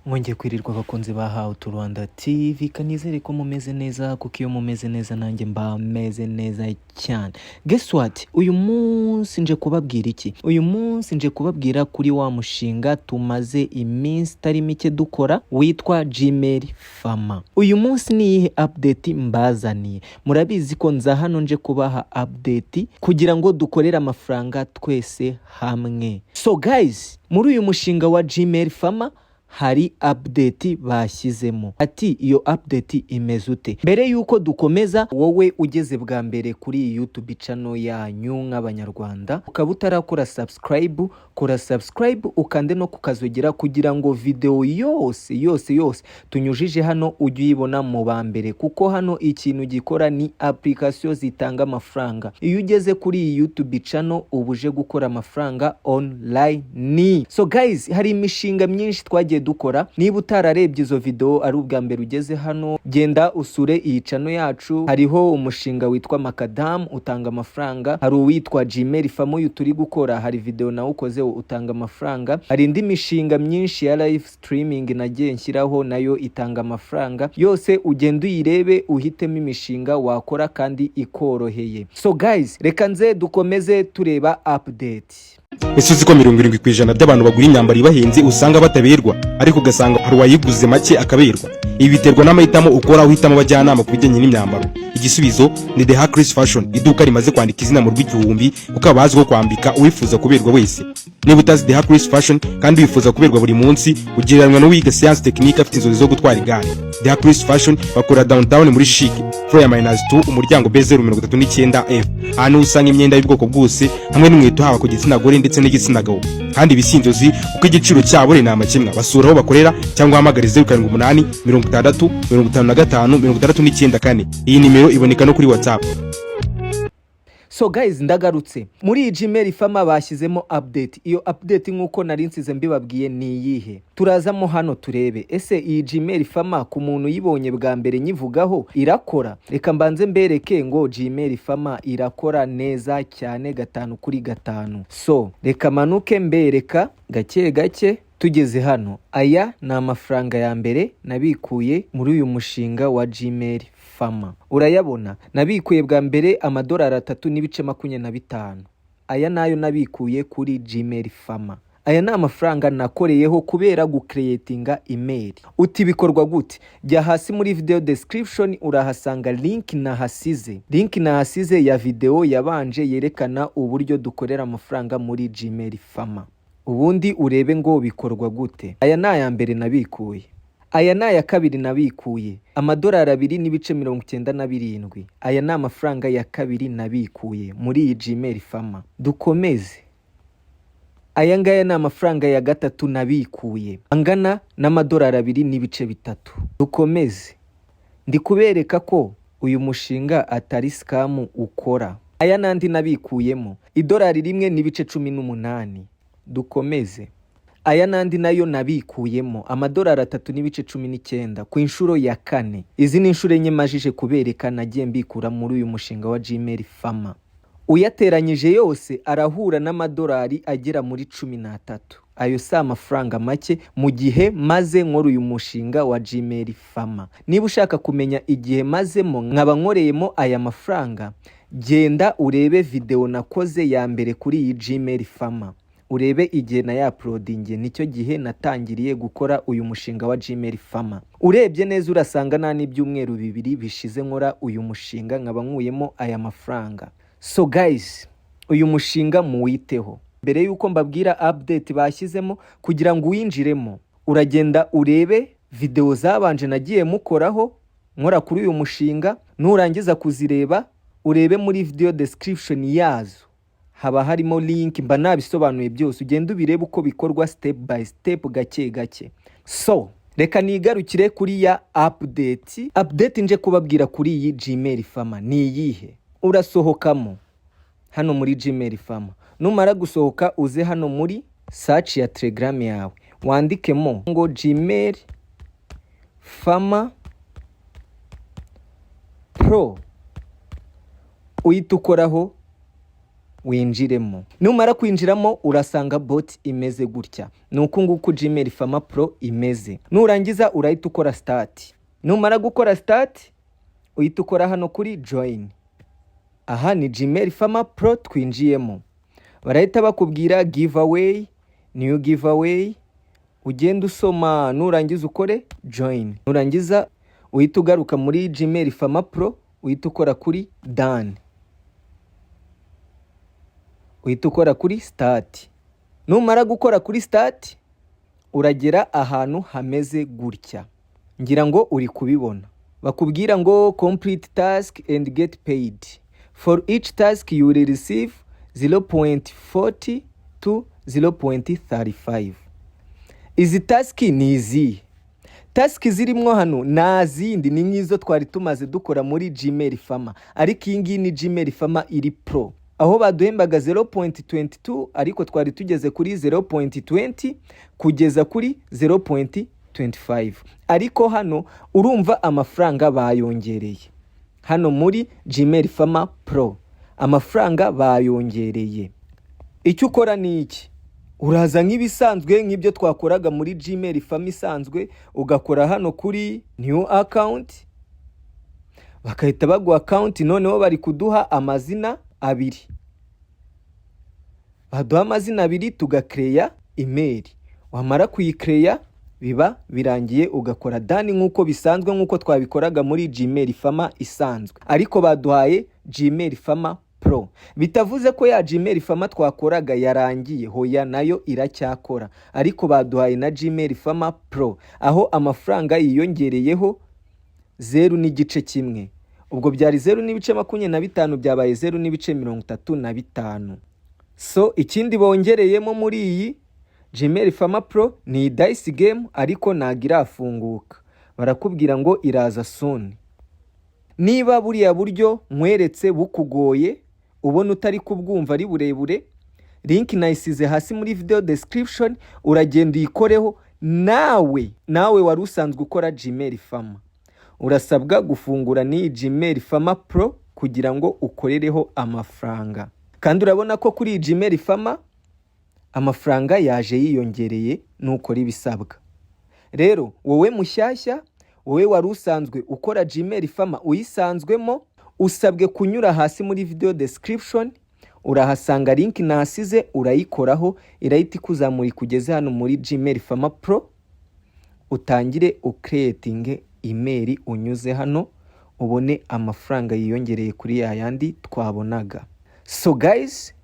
Mwongeye kwirirwa abakunzi ba How to Rwanda TV, kanizere ko mumeze neza, kuko iyo mumeze neza nanjye mba meze neza cyane. Guess what? Uyu munsi nje kubabwira iki? Uyu munsi nje kubabwira kuri wa mushinga tumaze iminsi itari mike dukora witwa Gmail Farmer. Uyu munsi ni iyihe update mbazaniye? Murabizi ko nza hano nje kubaha update kugira ngo dukorere amafaranga twese hamwe. So guys, muri uyu mushinga wa Gmail Farmer hari update bashyizemo. Ati iyo update imeze ute? Mbere yuko dukomeza, wowe ugeze bwa mbere kuri YouTube channel yanyu nk'abanyarwanda ukaba utarakora subscribe, kora subscribe ukande no kukazogera kugira ngo video yose tunyujije hano ujye uyibona mu ba mbere, kuko hano ikintu gikora ni application zitanga amafaranga. Iyo ugeze kuri iyi YouTube channel ubuje gukora amafaranga online. So guys, hari imishinga myinshi twagiye dukora. Niba utararebye izo video ari ubwa mbere ugeze hano, genda usure iyi channel yacu. Hariho umushinga witwa Makadam utanga amafaranga, hari uwitwa Gmail Farmer turi gukora, hari video nawe ukoze utanga amafaranga. Hari indi mishinga myinshi ya live streaming nagiye nshyiraho nayo itanga amafaranga. Yose ugenda uyirebe uhitemo imishinga wakora kandi ikoroheye. So guys, reka nze dukomeze tureba update. Ese uzi ko 70% by'abantu bagura imyambaro ibahenze usanga bataberwa, ariko ugasanga hari uwayiguze make akaberwa? Ibi biterwa n'amahitamo ukora, uhitamo abajyanama ku bijyanye n'imyambaro. Igisubizo ni The Hackers Fashion, iduka rimaze kwandika izina mu rw'igihumbi kuko abazi ko kwambika uwifuza kuberwa wese. Niba utazi The Hackers Fashion kandi wifuza kuberwa buri munsi, ugereranywa n'uwiga science technique afite inzozi zo gutwara igare. The Hackers Fashion bakora downtown muri Chic, floor ya -2, umuryango B039F. Hano usanga imyenda y'ubwoko bwose hamwe n'inkweto haba ku gitsina gore ndetse n'igitsina gabo. Kandi ibisinzozi uko igiciro cyabo ari namakimwe. Basura aho bakorera cyangwa hamagara 078 60 55 69. Iyi nimero iboneka no kuri WhatsApp. So guys, ndagarutse. Muri iyi Gmail Farmer bashyizemo update. Iyo update nk'uko nari nsize mbibabwiye ni iyihe? Turazamo hano turebe. Ese iyi Gmail Farmer ku muntu yibonye bwa mbere nyivugaho irakora? Reka mbanze mbereke ngo Gmail Farmer irakora neza cyane 5/5. So reka manuke mbereka gake gake. Tugeze hano, aya ni amafaranga ya mbere nabikuye muri uyu mushinga wa Gmail Farmer. Urayabona, nabikuye bwa mbere $3.25. Aya nayo nabikuye kuri Gmail Farmer. Aya ni amafaranga nakoreyeho kubera gucreatinga email. Uti bikorwa gute? Jya hasi muri video description urahasanga link nahasize ya video yabanje yerekana uburyo dukorera amafaranga muri Gmail Farmer. Ubundi urebe ngo bikorwa gute. Aya ni aya mbere nabikuye. Aya ni aya kabiri nabikuye $2.97. Aya ni amafaranga ya kabiri nabikuye muri iyi Gmail Farmer. Dukomeze. Aya ngaya ni amafaranga ya gatatu nabikuye angana $2.3. Dukomeze. Ndi kubereka ko uyu mushinga atari scam ukora. Aya nandi nabikuyemo $1.18. Dukomeze. Aya nandi nayo nabikuyemo $3.19 ku inshuro ya 4. Izi ni inshuro enye majije kubereka nagiye mbikura muri uyu mushinga wa Gmail Farmer. Uyateranyije yose arahura n'amadolari agera muri 13. Ayo si amafaranga make mu gihe maze nkora uyu mushinga wa Gmail Farmer. Niba ushaka kumenya igihe mazemo nkaba nkoreyemo aya mafaranga, genda urebe video nakoze ya mbere kuri iyi Gmail Farmer. Urebe igihe na uploadinge, nicyo gihe natangiriye gukora uyu mushinga wa Gmail Farmer. Urebye neza urasanga nta n'ibyumweru 2 bishize nkora uyu mushinga nkaba nkuyemo aya mafaranga. So guys, uyu mushinga muwiteho. Mbere yuko mbabwira update bashyizemo, kugira ngo uyinjiremo uragenda urebe video zabanje nagiye mukoraho nkora kuri uyu mushinga. Nurangiza kuzireba urebe muri video description yazo, haba harimo link mba nabisobanuye byose. Ugenda ubirebe uko bikorwa step by step gake gake. So reka nigarukire kuri ya update nje kubabwira kuri iyi Gmail Farmer ni iyihe. Urasohokamo hano muri Gmail Farmer. Numara gusohoka uze hano muri search ya Telegram yawe, wandikemo ngo Gmail Farmer Pro. Uhita ukoraho winjiremo. Numara kwinjiramo urasanga bot imeze gutya. Nuko nguko Gmail Farmer Pro imeze. Nurangiza urahita ukora start. Numara gukora start uhita ukora hano kuri join. Aha ni Gmail Farmer Pro twinjiyemo. Barahita bakubwira giveaway, new giveaway. Ugenda usoma nurangiza ukore join. Nurangiza uhita ugaruka muri Gmail Farmer Pro uhita ukora kuri done. Uhita ukora kuri start. Numara gukora kuri start uragera ahantu hameze gutya. Ngira ngo uri kubibona. Bakubwira ngo complete task and get paid. For each task you will receive 0.40 to 0.35. Izi task ni izi. Task zirimwo hano nazindi ni nkizo twari tumaze dukora muri Gmail Farmer. Ariko iyi ngiyi ni Gmail Farmer iri Pro. Aho baduhembaga 0.22 ariko twari tugeze kuri 0.20 kugeza kuri 0.25. Ariko hano urumva amafaranga bayongereye. Hano muri Gmail Farmer Pro amafaranga bayongereye. Icyo ukora ni iki? Uraza nk'ibisanzwe nk'ibyo twakoraga muri Gmail Farmer isanzwe, ugakora hano kuri new account. Bakahita baguha account, noneho bari kuduha amazina abiri. Baduha amazina abiri tugakreya email. Wamara kuyikreya biba birangiye ugakora done nkuko bisanzwe nkuko twabikoraga muri Gmail Farmer isanzwe. Ariko baduhaye Gmail Farmer Pro. Bitavuze ko ya Gmail Farmer twakoraga yarangiye, hoya nayo iracyakora. Ariko baduhaye na Gmail Farmer Pro aho amafaranga yiyongereyeho 0.1. Ubwo byari 0.25 byabaye 0.35. So ikindi bongereyemo muri iyi Gmail Farmer Pro ni dice game ariko nagira afunguka. Barakubwira ngo iraza soon. Niba buriya buryo nkweretse bukugoye ubona utari kubwumva ari burebure, link nayisize hasi muri video description, uragenda uyikoreho. Nawe wari usanzwe ukora Gmail Farmer urasabwa gufungura ni Gmail Farmer Pro kugira ngo ukorereho amafaranga. Kandi urabona ko kuri Gmail Farmer amafaranga yaje yiyongereye nukora ibisabwa. Rero wowe mushyashya, wowe wari usanzwe ukora Gmail Farmer uyisanzwemo, usabwe kunyura hasi muri video description, urahasanga link nasize, urayikoraho, irahita ikuzamura kugeze hano muri Gmail Farmer Pro. Utangire ucreating email unyuze hano ubone amafaranga yiyongereye kuri yayandi twabonaga. So guys,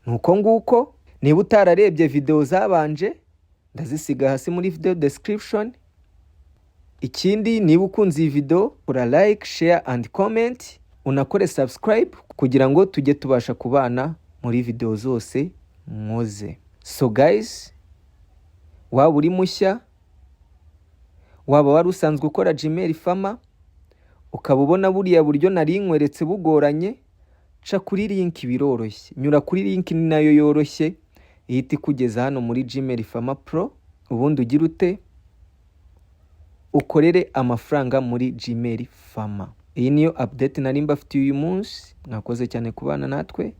nuko nguko. Niba utararebye video zabanje ndazisiga hasi muri video description. Ikindi niba ukunze iyi video ura like, share and comment, unakore subscribe kugira ngo tujye tubasha kubana muri video zose mwoze. So guys, waba uri mushya, waba wari usanzwe ukora Gmail Farmer ukaba ubona buriya buryo nari nkweretse bugoranye, ca kuri link biroroshye. Nyura kuri link ni nayo yoroshye ihita ikugeza hano muri Gmail Farmer Pro, ubundi ugira ute ukorere amafaranga muri Gmail Farmer. Iyi niyo update nari mbafitiye uyu munsi. Mwakoze cyane kubana natwe.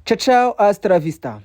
Ciao ciao, hasta la vista.